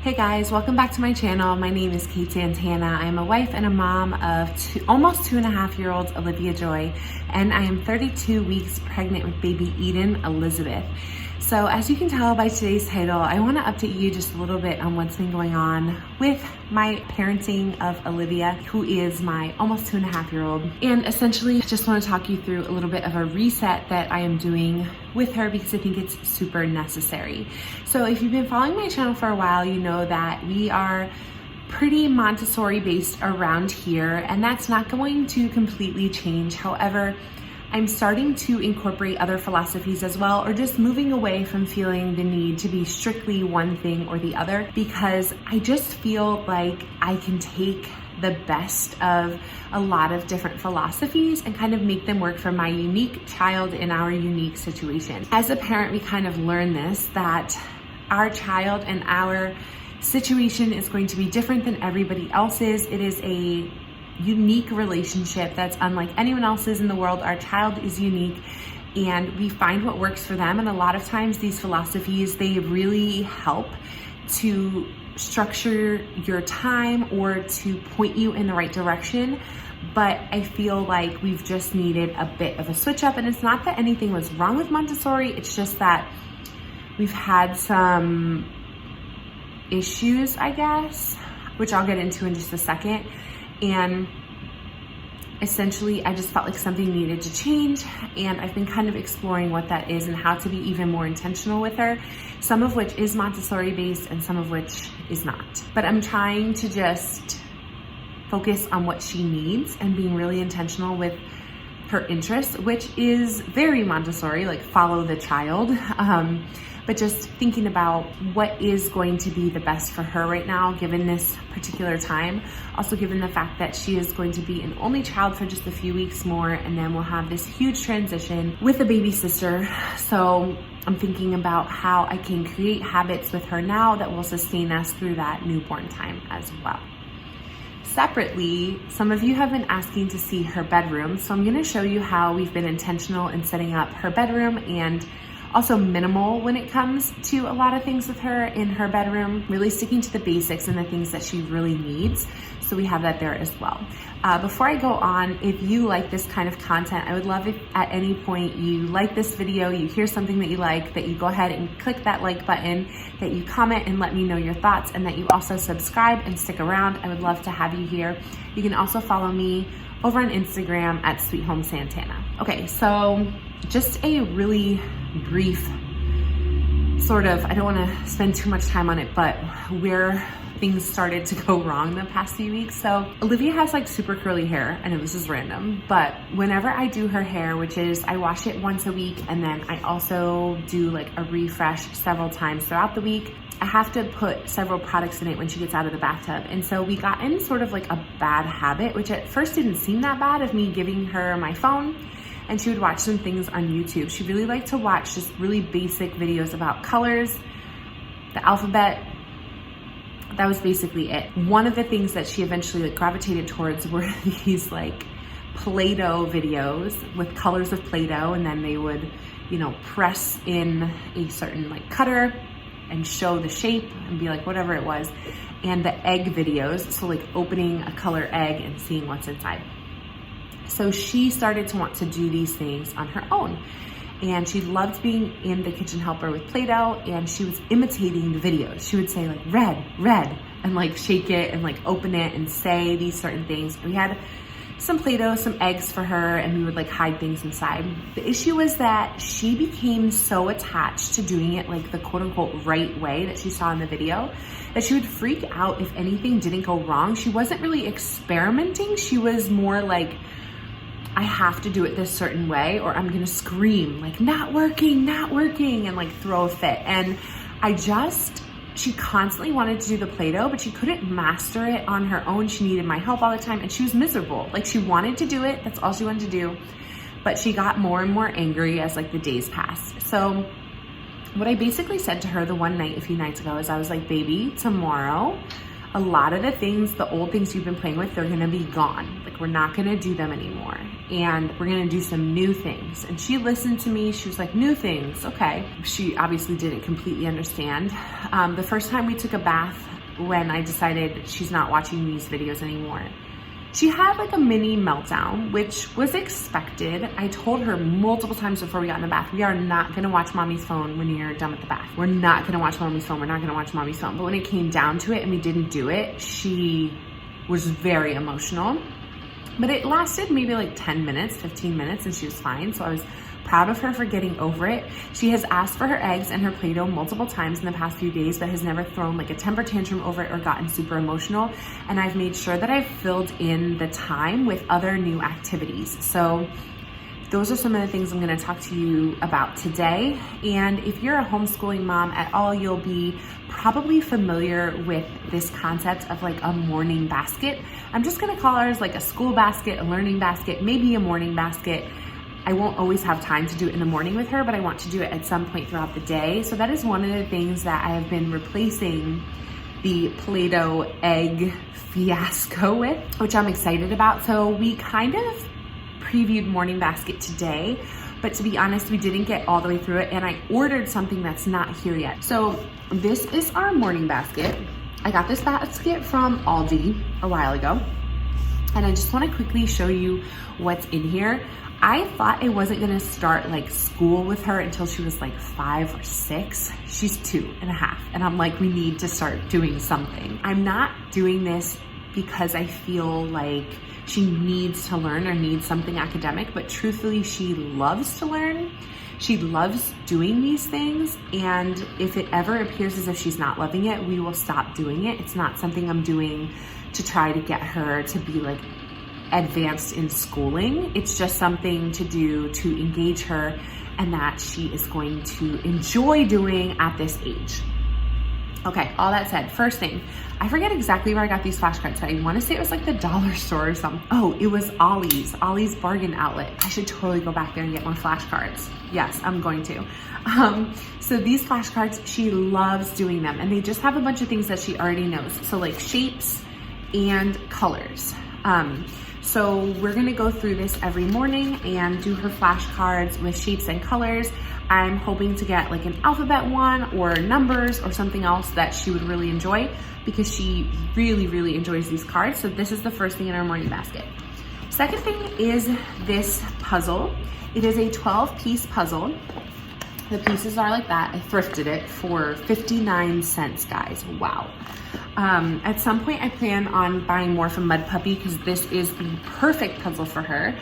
Hey guys, welcome back to my channel. My name is Kate Santana. I am a wife and a mom of almost 2.5-year-olds Olivia Joy, and I am 32 weeks pregnant with baby Eden Elizabeth. So as you can tell by today's title, I want to update you just a little bit on what's been going on with my parenting of Olivia, who is my almost 2.5-year-old. And essentially, I just want to talk you through a little bit of a reset that I am doing with her because I think it's super necessary. So if you've been following my channel for a while, you know that we are pretty Montessori based around here, and that's not going to completely change. However, I'm starting to incorporate other philosophies as well, or just moving away from feeling the need to be strictly one thing or the other, because I just feel like I can take the best of a lot of different philosophies and kind of make them work for my unique child in our unique situation. As a parent, we kind of learn this, that our child and our situation is going to be different than everybody else's. It is a unique relationship that's unlike anyone else's in the world. Our child is unique and we find what works for them. And a lot of times these philosophies, they really help to structure your time or to point you in the right direction. But I feel like we've just needed a bit of a switch up, and it's not that anything was wrong with Montessori. It's just that we've had some issues, I guess, which I'll get into in just a second. And essentially, I just felt like something needed to change, and I've been kind of exploring what that is and how to be even more intentional with her, some of which is Montessori based and some of which is not. But I'm trying to just focus on what she needs and being really intentional with her interests, which is very Montessori, like follow the child. But just thinking about what is going to be the best for her right now, given this particular time. Also given the fact that she is going to be an only child for just a few weeks more, and then we'll have this huge transition with a baby sister. So I'm thinking about how I can create habits with her now that will sustain us through that newborn time as well. Separately, some of you have been asking to see her bedroom. So I'm gonna show you how we've been intentional in setting up her bedroom, and also minimal when it comes to a lot of things with her in her bedroom, really sticking to the basics and the things that she really needs. So we have that there as well. Before I go on, if you like this kind of content, I would love if at any point you like this video, you hear something that you like, that you go ahead and click that like button, that you comment and let me know your thoughts, and that you also subscribe and stick around. I would love to have you here. You can also follow me over on Instagram at Sweet Home Santana. Okay, so just a really brief sort of, I don't want to spend too much time on it, but where things started to go wrong the past few weeks. So Olivia has like super curly hair. I know this is random, but whenever I do her hair, which is I wash it once a week, and then I also do like a refresh several times throughout the week, I have to put several products in it when she gets out of the bathtub. And so we got in sort of like a bad habit, which at first didn't seem that bad, of me giving her my phone and she would watch some things on YouTube. She really liked to watch just really basic videos about colors, the alphabet. That was basically it. One of the things that she eventually like gravitated towards were these like Play-Doh videos with colors of Play-Doh, and then they would, you know, press in a certain like cutter and show the shape and be like whatever it was. And the egg videos, so like opening a color egg and seeing what's inside. So she started to want to do these things on her own. And she loved being in the kitchen helper with Play-Doh, and she was imitating the videos. She would say like red, red, and like shake it and like open it and say these certain things. We had some Play-Doh, some eggs for her, and we would like hide things inside. The issue was that she became so attached to doing it like the quote unquote right way that she saw in the video, that she would freak out if anything didn't go wrong. She wasn't really experimenting. She was more like, I have to do it this certain way or I'm gonna scream like not working, and like throw a fit. And she constantly wanted to do the Play-Doh, but she couldn't master it on her own. She needed my help all the time, and she was miserable. Like she wanted to do it, that's all she wanted to do, but she got more and more angry as like the days passed. So what I basically said to her the one night a few nights ago is I was like, baby, tomorrow, a lot of the things, the old things you've been playing with, they're gonna be gone. Like we're not gonna do them anymore. And we're gonna do some new things. And she listened to me, she was like, new things, okay. She obviously didn't completely understand. The first time we took a bath when I decided she's not watching these videos anymore. She had like a mini meltdown, which was expected. I told her multiple times before we got in the bath, we are not gonna watch mommy's phone when you're done with the bath. We're not gonna watch mommy's phone, we're not gonna watch mommy's phone. But when it came down to it and we didn't do it, she was very emotional. But it lasted maybe like 10 minutes, 15 minutes, and she was fine. So I was proud of her for getting over it. She has asked for her eggs and her Play-Doh multiple times in the past few days, but has never thrown like a temper tantrum over it or gotten super emotional. And I've made sure that I've filled in the time with other new activities. So those are some of the things I'm gonna talk to you about today. And if you're a homeschooling mom at all, you'll be probably familiar with this concept of like a morning basket. I'm just gonna call ours like a school basket, a learning basket, maybe a morning basket. I won't always have time to do it in the morning with her, but I want to do it at some point throughout the day. So that is one of the things that I have been replacing the Play-Doh egg fiasco with, which I'm excited about. So we kind of previewed morning basket today, but to be honest, we didn't get all the way through it, and I ordered something that's not here yet. So this is our morning basket. I got this basket from Aldi a while ago, and I just want to quickly show you what's in here. I thought I wasn't gonna start like school with her until she was like 5 or 6. She's 2.5, and I'm like, we need to start doing something. I'm not doing this because I feel like she needs to learn or needs something academic, but truthfully, she loves to learn. She loves doing these things, and if it ever appears as if she's not loving it, we will stop doing it. It's not something I'm doing to try to get her to be like advanced in schooling. It's just something to do to engage her and that she is going to enjoy doing at this age. Okay, all that said, first thing, I forget exactly where I got these flashcards. I want to say it was like the dollar store or something. Oh, it was Ollie's Bargain Outlet. I should totally go back there and get more flashcards. Yes, I'm going to. So these flashcards, she loves doing them, and they just have a bunch of things that she already knows. So like shapes and colors. So we're gonna go through this every morning and do her flashcards with shapes and colors. I'm hoping to get like an alphabet one or numbers or something else that she would really enjoy, because she really, really enjoys these cards. So this is the first thing in our morning basket. Second thing is this puzzle. It is a 12-piece puzzle. The pieces are like that. I thrifted it for 59 cents, guys. Wow. At some point, I plan on buying more from Mud Puppy, because this is the perfect puzzle for her.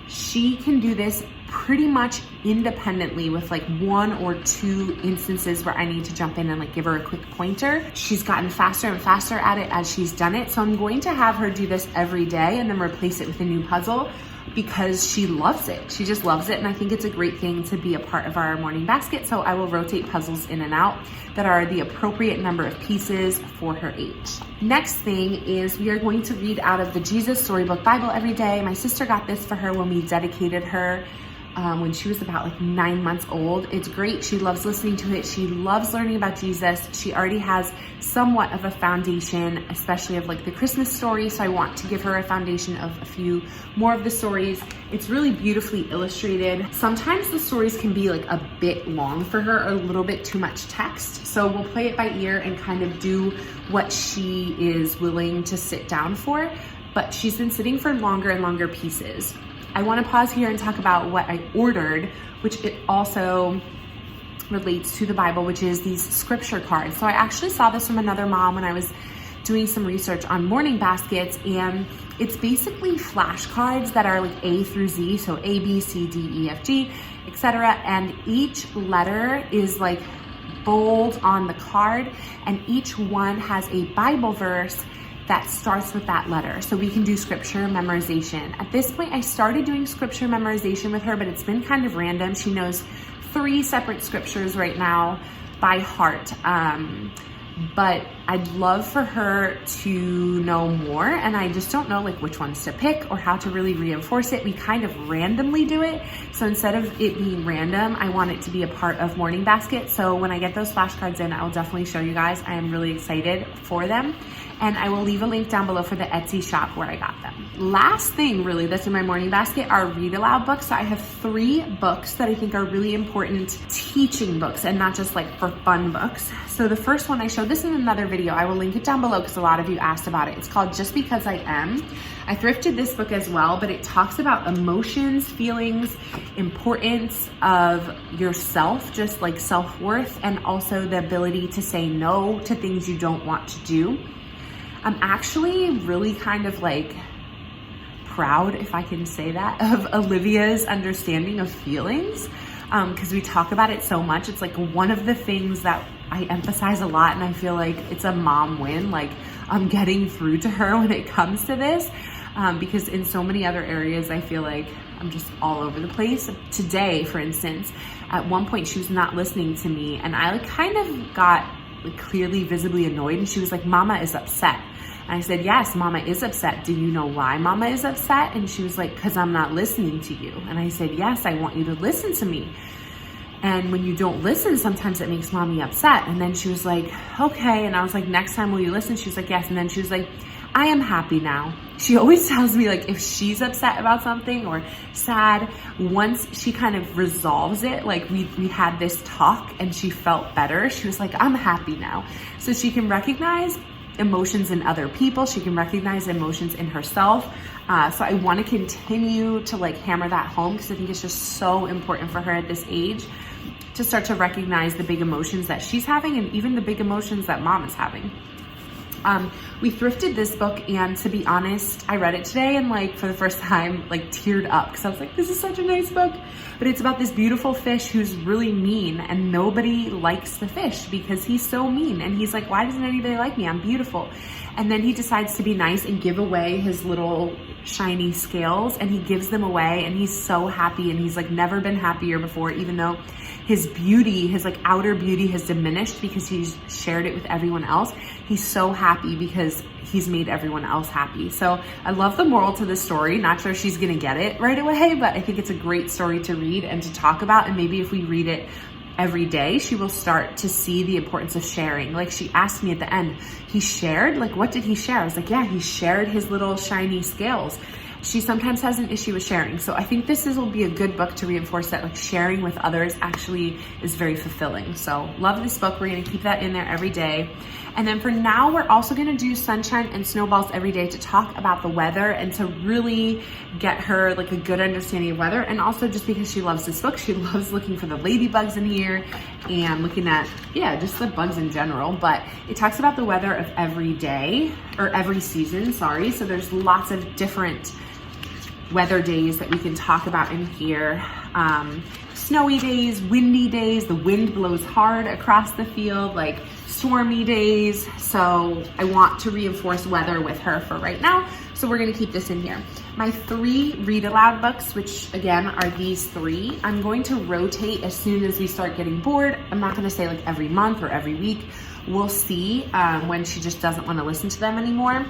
She can do this pretty much independently with like 1 or 2 instances where I need to jump in and like give her a quick pointer. She's gotten faster and faster at it as she's done it. So I'm going to have her do this every day and then replace it with a new puzzle, because she loves it. She just loves it, and I think it's a great thing to be a part of our morning basket. So I will rotate puzzles in and out that are the appropriate number of pieces for her age. Next thing is we are going to read out of the Jesus Storybook Bible every day. My sister got this for her when we dedicated her when she was about like 9 months old. It's great. She loves listening to it. She loves learning about Jesus. She already has somewhat of a foundation, especially of like the Christmas story. So I want to give her a foundation of a few more of the stories. It's really beautifully illustrated. Sometimes the stories can be like a bit long for her, or a little bit too much text. So we'll play it by ear and kind of do what she is willing to sit down for. But she's been sitting for longer and longer pieces. I want to pause here and talk about what I ordered, which it also relates to the Bible, which is these scripture cards. So I actually saw this from another mom when I was doing some research on morning baskets, and it's basically flashcards that are like A through Z, so A, B, C, D, E, F, G, etc. And each letter is like bold on the card, and each one has a Bible verse that starts with that letter. So we can do scripture memorization. At this point, I started doing scripture memorization with her, but it's been kind of random. She knows 3 separate scriptures right now by heart. But I'd love for her to know more, and I just don't know like which ones to pick or how to really reinforce it. We kind of randomly do it. So instead of it being random, I want it to be a part of morning basket. So when I get those flashcards in, I'll definitely show you guys. I am really excited for them. And I will leave a link down below for the Etsy shop where I got them. Last thing really that's in my morning basket are read aloud books. So I have 3 books that I think are really important teaching books, and not just like for fun books. So the first one I showed this in another video. I will link it down below because a lot of you asked about it. It's called Just Because I Am. I thrifted this book as well, but it talks about emotions, feelings, importance of yourself, just like self-worth, and also the ability to say no to things you don't want to do. I'm actually really kind of like proud, if I can say that, of Olivia's understanding of feelings, because we talk about it so much. It's like one of the things that I emphasize a lot, and I feel like it's a mom win. Like, I'm getting through to her when it comes to this, because in so many other areas, I feel like I'm just all over the place. Today, for instance, at one point she was not listening to me, and I like kind of got like clearly visibly annoyed, and she was like, "Mama is upset." And I said, "Yes, Mama is upset. Do you know why Mama is upset?" And she was like, "Because I'm not listening to you." And I said, "Yes, I want you to listen to me. And when you don't listen, sometimes it makes Mommy upset." And then she was like, "Okay." And I was like, "Next time, will you listen?" She was like, "Yes." And then she was like, "I am happy now." She always tells me, like, if she's upset about something or sad, once she kind of resolves it, like we had this talk and she felt better, she was like, "I'm happy now." So she can recognize emotions in other people. She can recognize emotions in herself. So I want to continue to like hammer that home, because I think it's just so important for her at this age to start to recognize the big emotions that she's having, and even the big emotions that Mom is having. We thrifted this book, and to be honest, I read it today and like for the first time like teared up, because I was like, this is such a nice book. But it's about this beautiful fish who's really mean, and nobody likes the fish because he's so mean. And he's like, "Why doesn't anybody like me? I'm beautiful." And then he decides to be nice and give away his little shiny scales, and he gives them away, and he's so happy, and he's like never been happier before, even though his beauty, his like outer beauty has diminished because he's shared it with everyone else. He's so happy because he's made everyone else happy. So I love the moral to the story. Not sure she's gonna get it right away, but I think it's a great story to read and to talk about. And maybe if we read it every day, she will start to see the importance of sharing. Like, she asked me at the end, "He shared? Like, what did he share?" I was like, "Yeah, he shared his little shiny scales." She sometimes has an issue with sharing. So I think will be a good book to reinforce that like sharing with others actually is very fulfilling. So love this book. We're gonna keep that in there every day. And then for now, we're also gonna do sunshine and snowballs every day to talk about the weather and to really get her like a good understanding of weather. And also just because she loves this book, she loves looking for the ladybugs in here and looking at, yeah, just the bugs in general. But it talks about the weather of every day, or every season, sorry. So there's lots of different weather days that we can talk about in here. Snowy days, windy days, the wind blows hard across the field, like stormy days. So I want to reinforce weather with her for right now. So we're gonna keep this in here. My 3 read aloud books, which again are these 3, I'm going to rotate as soon as we start getting bored. I'm not gonna say like every month or every week. We'll see when she just doesn't wanna listen to them anymore.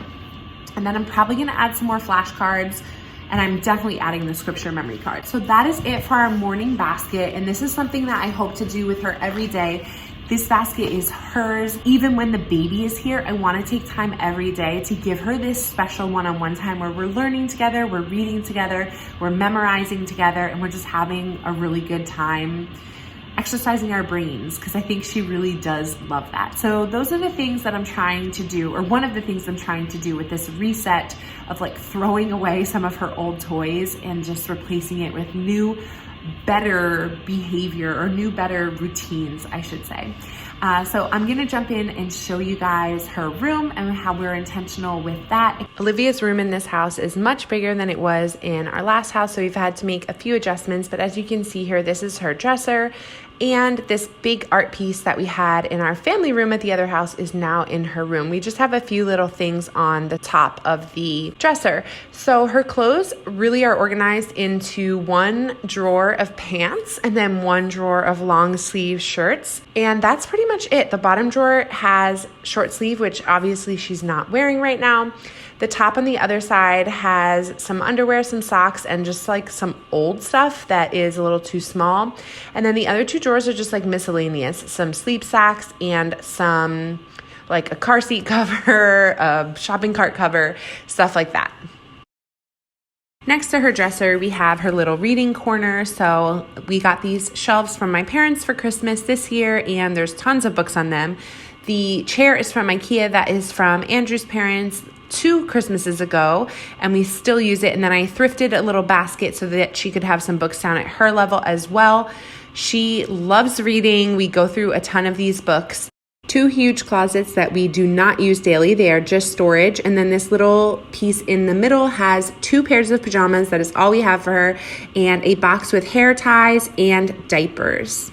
And then I'm probably gonna add some more flashcards, and I'm definitely adding the scripture memory card. So that is it for our morning basket. And this is something that I hope to do with her every day. This basket is hers. Even when the baby is here, I want to take time every day to give her this special one-on-one time where we're learning together, we're reading together, we're memorizing together, and we're just having a really good time exercising our brains, because I think she really does love that. So those are the things that I'm trying to do, or one of the things I'm trying to do with this reset of like throwing away some of her old toys and just replacing it with new, better behavior, or new, better routines, I should say. So I'm gonna jump in and show you guys her room and how we're intentional with that. Olivia's room in this house is much bigger than it was in our last house, so we've had to make a few adjustments, but as you can see here, this is her dresser, and this big art piece that we had in our family room at the other house is now in her room. We just have a few little things on the top of the dresser. So her clothes really are organized into one drawer of pants and then one drawer of long sleeve shirts. And that's pretty much it. The bottom drawer has short sleeve, which obviously she's not wearing right now. The top on the other side has some underwear, some socks, and just like some old stuff that is a little too small. And then the other 2 drawers are just like miscellaneous, some sleep sacks and some like a car seat cover, a shopping cart cover, stuff like that. Next to her dresser, we have her little reading corner. So we got these shelves from my parents for Christmas this year, and there's tons of books on them. The chair is from IKEA. That is from Andrew's parents 2 Christmases ago, and we still use it. And then I thrifted a little basket so that she could have some books down at her level as well. She loves reading. We go through a ton of these books. 2 huge closets that we do not use daily. They are just storage. And then this little piece in the middle has 2 pairs of pajamas. That is all we have for her. And a box with hair ties and diapers.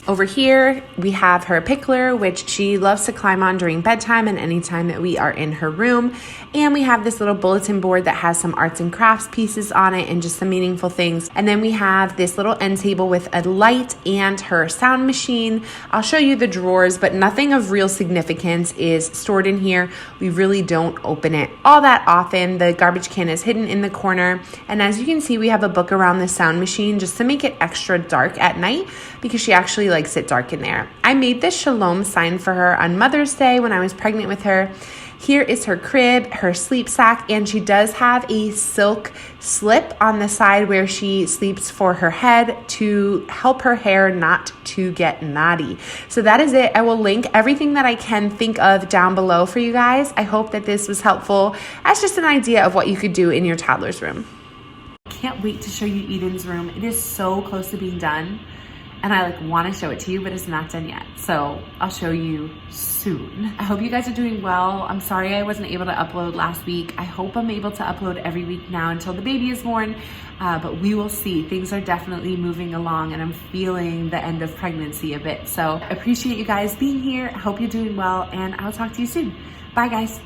Over here, we have her pickler, which she loves to climb on during bedtime and anytime that we are in her room. And we have this little bulletin board that has some arts and crafts pieces on it and just some meaningful things. And then we have this little end table with a light and her sound machine. I'll show you the drawers, but nothing of real significance is stored in here. We really don't open it all that often. The garbage can is hidden in the corner. And as you can see, we have a book around the sound machine just to make it extra dark at night because she actually likes it dark in there. I made this shalom sign for her on Mother's Day when I was pregnant with her. Here is her crib, her sleep sack, and she does have a silk slip on the side where she sleeps for her head to help her hair not to get knotty. So that is it. I will link everything that I can think of down below for you guys. I hope that this was helpful as just an idea of what you could do in your toddler's room. Can't wait to show you Eden's room. It is so close to being done. And I want to show it to you, but it's not done yet. So I'll show you soon. I hope you guys are doing well. I'm sorry I wasn't able to upload last week. I hope I'm able to upload every week now until the baby is born, but we will see. Things are definitely moving along and I'm feeling the end of pregnancy a bit. So I appreciate you guys being here. I hope you're doing well and I'll talk to you soon. Bye guys.